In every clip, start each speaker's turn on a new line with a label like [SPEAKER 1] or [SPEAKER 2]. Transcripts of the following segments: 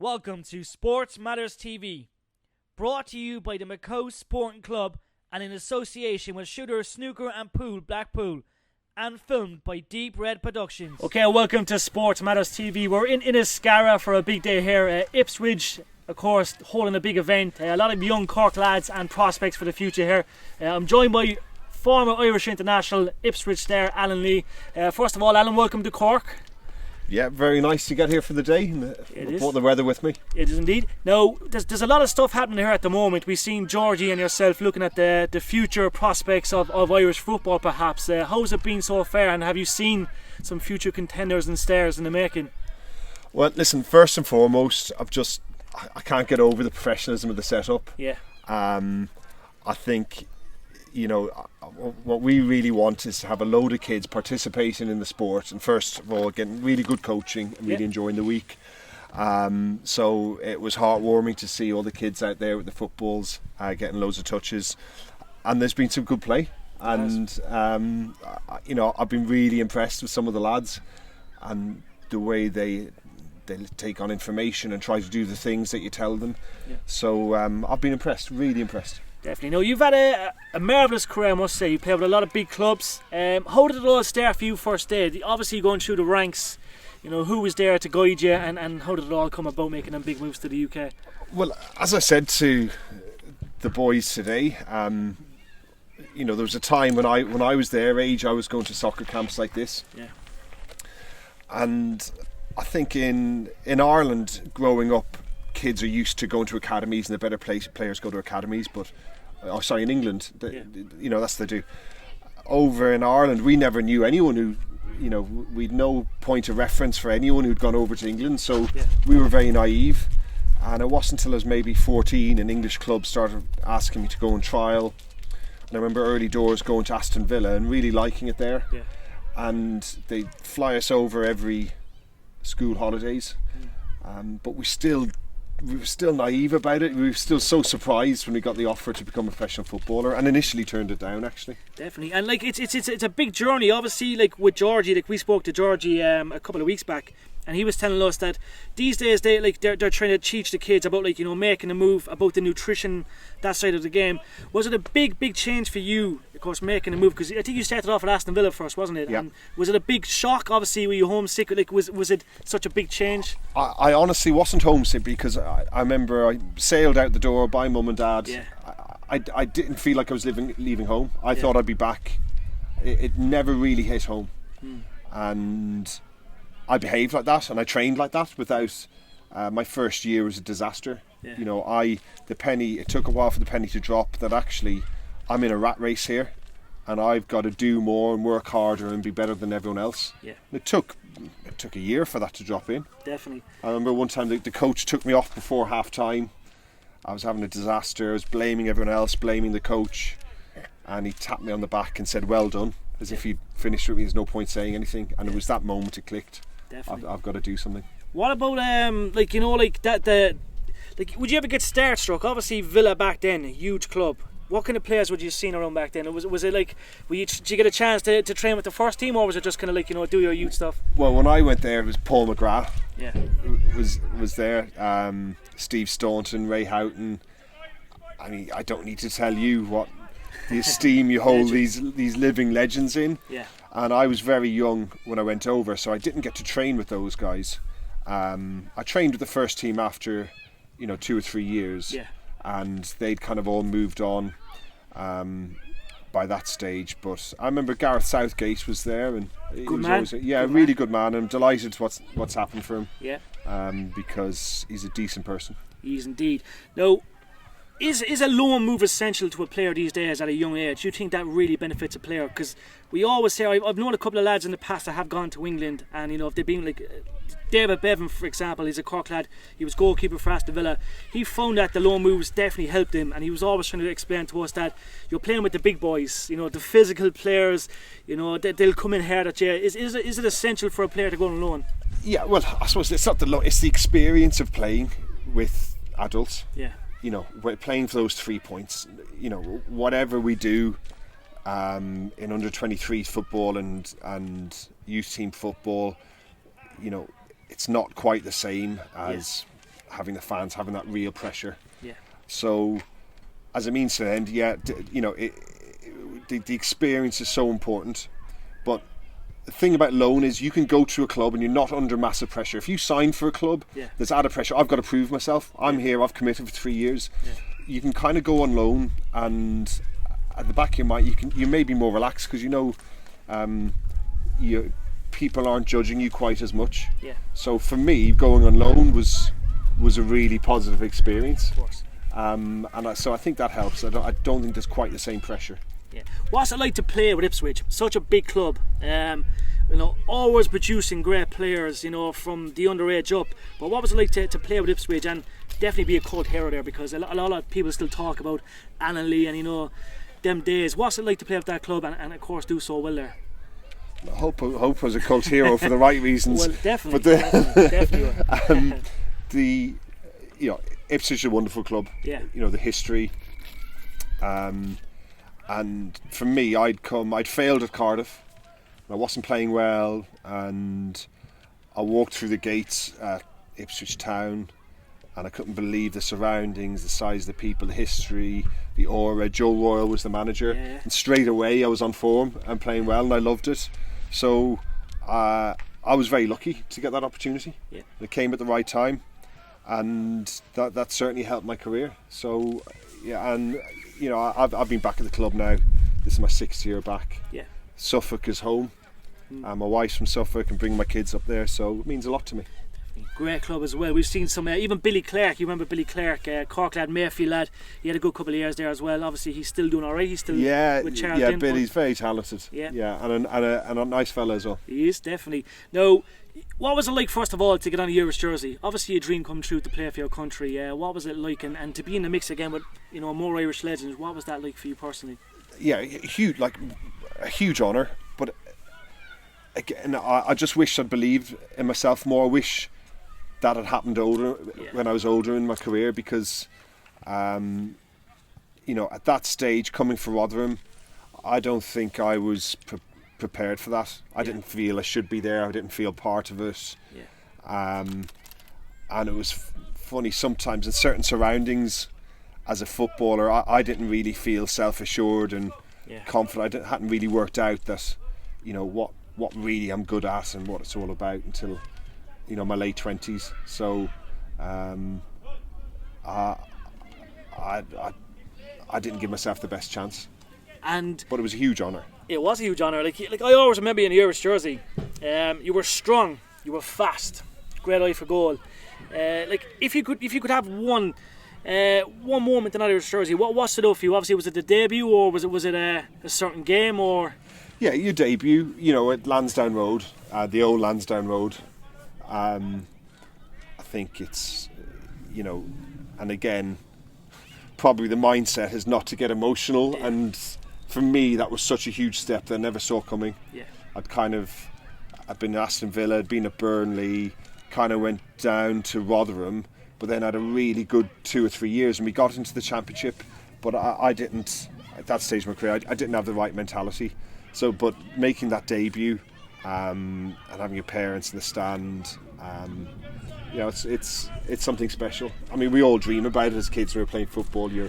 [SPEAKER 1] Welcome to SportsMatters TV, brought to you by the Macau Sporting Club and in association with Shooter, Snooker and Pool Blackpool, and filmed by DeepRed Productions. Okay, welcome to SportsMatters TV. We're in Inniscarra for a big day here. Ipswich, of course, holding a big event. A lot of young Cork lads and prospects for the future here. I'm joined by former Irish international Ipswich star Alan Lee. First of all, Alan, welcome to Cork.
[SPEAKER 2] Yeah, very nice to get here for the day and brought the weather with me.
[SPEAKER 1] It is indeed. Now, there's a lot of stuff happening here at the moment. We've seen Georgie and yourself looking at the future prospects of Irish football, perhaps. How's it been so far, and have you seen some future contenders and stars in the making?
[SPEAKER 2] Well, listen, first and foremost, I can't get over the professionalism of the setup.
[SPEAKER 1] Yeah.
[SPEAKER 2] I think, what we really want is to have a load of kids participating in the sport, and first of all getting really good coaching and really enjoying the week. So it was heartwarming to see all the kids out there with the footballs getting loads of touches, and there's been some good play, and I've been really impressed with some of the lads and the way they take on information and try to do the things that you tell them. So I've been impressed, really impressed.
[SPEAKER 1] Definitely. Now, you've had a marvellous career, I must say. You played with a lot of big clubs. How did it all start for you first day? Obviously going through the ranks, who was there to guide you, and how did it all come about making them big moves to the UK?
[SPEAKER 2] Well, as I said to the boys today, there was a time when I was their age, I was going to soccer camps like this.
[SPEAKER 1] Yeah.
[SPEAKER 2] And I think in Ireland, growing up, kids are used to going to academies, and the better players go to academies. But in England, that's what they do. Over in Ireland, we never knew anyone who, we'd no point of reference for anyone who'd gone over to England. So we were very naive. And it wasn't until I was maybe 14 an English club started asking me to go on trial. And I remember early doors going to Aston Villa and really liking it there. Yeah. And they'd fly us over every school holidays. But we were still naive about it. We were still so surprised when we got the offer to become a professional footballer, and initially turned it down, actually.
[SPEAKER 1] Definitely. And it's a big journey, obviously. With Georgie, we spoke to Georgie a couple of weeks back, and he was telling us that these days they're trying to teach the kids about making a move, about the nutrition, that side of the game. Was it a big change for you, of course, making a move? Because I think you started off at Aston Villa first, wasn't it?
[SPEAKER 2] Yeah.
[SPEAKER 1] And was it a big shock? Obviously, were you homesick? Was it such a big change?
[SPEAKER 2] I honestly wasn't homesick, because I remember I sailed out the door by mum and dad.
[SPEAKER 1] Yeah.
[SPEAKER 2] I didn't feel like I was leaving home. I thought I'd be back. It never really hit home. And I behaved like that, and I trained like that without. My first year was a disaster. Yeah. It took a while for the penny to drop that actually I'm in a rat race here, and I've got to do more and work harder and be better than everyone else.
[SPEAKER 1] Yeah.
[SPEAKER 2] It took a year for that to drop in.
[SPEAKER 1] Definitely.
[SPEAKER 2] I remember one time the coach took me off before half time. I was having a disaster. I was blaming everyone else, blaming the coach, and he tapped me on the back and said, "Well done," as if he'd finished with me. There's no point saying anything, and it was that moment it clicked.
[SPEAKER 1] Definitely.
[SPEAKER 2] I've got to do something.
[SPEAKER 1] What about would you ever get starstruck? Obviously Villa back then, a huge club. What kind of players would you have seen around back then? Was it did you get a chance to train with the first team, or was it just kind of do your youth stuff?
[SPEAKER 2] Well, when I went there, it was Paul McGrath.
[SPEAKER 1] Yeah.
[SPEAKER 2] Was there. Steve Staunton, Ray Houghton. I mean, I don't need to tell you what the esteem you hold these living legends in.
[SPEAKER 1] Yeah.
[SPEAKER 2] And I was very young when I went over, so I didn't get to train with those guys. I trained with the first team after 2 or 3 years.
[SPEAKER 1] Yeah.
[SPEAKER 2] And they'd kind of all moved on by that stage. But I remember Gareth Southgate was there, and he was always a really good man. I'm delighted what's happened for him.
[SPEAKER 1] Yeah.
[SPEAKER 2] Because he's a decent person.
[SPEAKER 1] He is indeed. Now, is a loan move essential to a player these days at a young age? Do you think that really benefits a player? Because we always say, I've known a couple of lads in the past that have gone to England, and if they've been David Bevan, for example, he's a Cork lad. He was goalkeeper for Aston Villa. He found that the loan moves definitely helped him, and he was always trying to explain to us that you're playing with the big boys, the physical players. They'll come in hard at you. Is it essential for a player to go on loan?
[SPEAKER 2] Yeah, well, I suppose it's not the loan. It's the experience of playing with adults.
[SPEAKER 1] Yeah.
[SPEAKER 2] We're playing for those 3 points. Whatever we do in under 23 football and youth team football, it's not quite the same as having the fans, having that real pressure.
[SPEAKER 1] Yeah.
[SPEAKER 2] So, as a means to an end, the experience is so important. But the thing about loan is you can go to a club and you're not under massive pressure. If you sign for a club, there's added pressure. I've got to prove myself. I'm here. I've committed for 3 years. Yeah. You can kind of go on loan, and at the back of your mind, you may be more relaxed because people aren't judging you quite as much. Yeah. So for me, going on loan was a really positive experience.
[SPEAKER 1] Of course.
[SPEAKER 2] So I think that helps. I don't think there's quite the same pressure.
[SPEAKER 1] Yeah. What's it like to play with Ipswich? Such a big club. Always producing great players, from the underage up. But what was it like to play with Ipswich and definitely be a cult hero there? Because a lot of people still talk about Alan Lee and them days. What's it like to play with that club and of course do so well there?
[SPEAKER 2] I hope I was a cult hero for the right reasons.
[SPEAKER 1] Well, definitely.
[SPEAKER 2] Ipswich is a wonderful club.
[SPEAKER 1] Yeah.
[SPEAKER 2] The history. And for me, I'd failed at Cardiff. I wasn't playing well, and I walked through the gates at Ipswich Town, and I couldn't believe the surroundings, the size of the people, the history, the aura. Joe Royal was the manager, and straight away I was on form and playing well, and I loved it. So I was very lucky to get that opportunity. Yeah. It came at the right time, and that certainly helped my career. So I've been back at the club now. This is my 6th year back. Yeah. Suffolk is home. My wife's from Suffolk and bringing my kids up there, so it means a lot to me.
[SPEAKER 1] Great club as well. We've seen some, even Billy Clark. You remember Billy Clark, Cork lad, Mayfield lad. He had a good couple of years there as well. Obviously, he's still doing all right. He's still with Charles.
[SPEAKER 2] Yeah, Billy's very talented. Yeah, and a nice fella as well.
[SPEAKER 1] He is, definitely. Now, what was it like, first of all, to get on a Irish jersey? Obviously, a dream come true to play for your country. What was it like, and to be in the mix again with more Irish legends? What was that like for you personally?
[SPEAKER 2] Yeah, a huge honour. But again, I just wish I'd believed in myself more. I wish that had happened when I was older in my career, because at that stage, coming from Rotherham, I don't think I was prepared for that. I didn't feel I should be there. I didn't feel part of it. And it was funny sometimes in certain surroundings. As a footballer, I didn't really feel self-assured and confident. I hadn't really worked out that what really I'm good at and what it's all about until my late 20s. So I didn't give myself the best chance. But it was a huge honour. It
[SPEAKER 1] was a huge honour. Like I always remember you in the Irish jersey. You were strong. You were fast. Great eye for goal. If you could have one moment in that Irish jersey, what was it for you? Obviously, was it the debut, or was it a certain game, or?
[SPEAKER 2] Yeah, your debut. At Lansdowne Road, the old Lansdowne Road. I think it's, and again, probably the mindset is not to get emotional, and for me that was such a huge step that I never saw coming. Yeah. I'd been at Aston Villa, I'd been at Burnley, kind of went down to Rotherham, but then had a really good 2 or 3 years, and we got into the Championship, but I didn't, at that stage of my career, I didn't have the right mentality. So, but making that debut, and having your parents in the stand, it's something special. I mean, we all dream about it as kids when we're playing football. You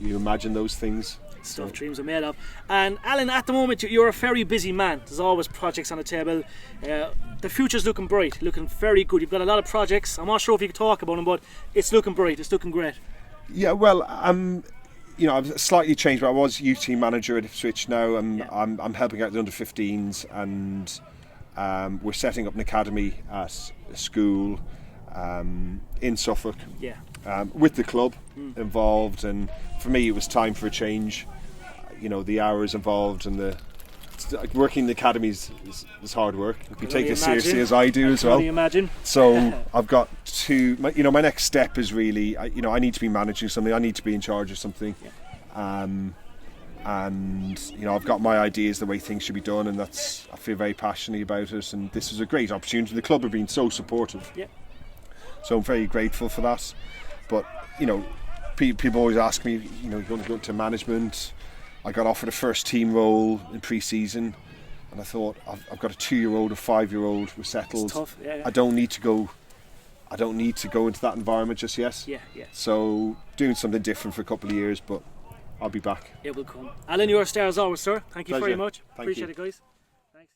[SPEAKER 2] imagine those things.
[SPEAKER 1] Stuff dreams are made of. And Alan, at the moment you're a very busy man. There's always projects on the table. The future's looking bright, looking very good. You've got a lot of projects. I'm not sure if you can talk about them, but it's looking bright. It's looking great.
[SPEAKER 2] Yeah, well, I've slightly changed. But I was youth team manager at Ipswich now. I'm helping out the under-15s, and we're setting up an academy at a school in Suffolk. Yeah. With the club involved, and for me it was time for a change. The hours involved and working in the academies is hard work. If you take it seriously as I do as well.
[SPEAKER 1] Can you imagine?
[SPEAKER 2] So I've got to, my next step is really, I need to be managing something. I need to be in charge of something. Yeah. And I've got my ideas the way things should be done, and I feel very passionate about it. And this is a great opportunity. The club have been so supportive. Yeah. So I'm very grateful for that. But people always ask me, you're going to go into management. I got offered a first team role in pre-season, and I thought, I've got a 2-year-old, a 5-year-old, we're settled.
[SPEAKER 1] It's tough. Yeah.
[SPEAKER 2] I don't need to go. I don't need to go into that environment just yet.
[SPEAKER 3] Yeah, yeah.
[SPEAKER 2] So doing something different for a couple of years, but I'll be back.
[SPEAKER 3] It will come. Alan, you're a star as always, sir. Thank you
[SPEAKER 2] Pleasure.
[SPEAKER 3] very much.
[SPEAKER 2] Thank
[SPEAKER 3] Appreciate
[SPEAKER 2] you.
[SPEAKER 3] it, guys.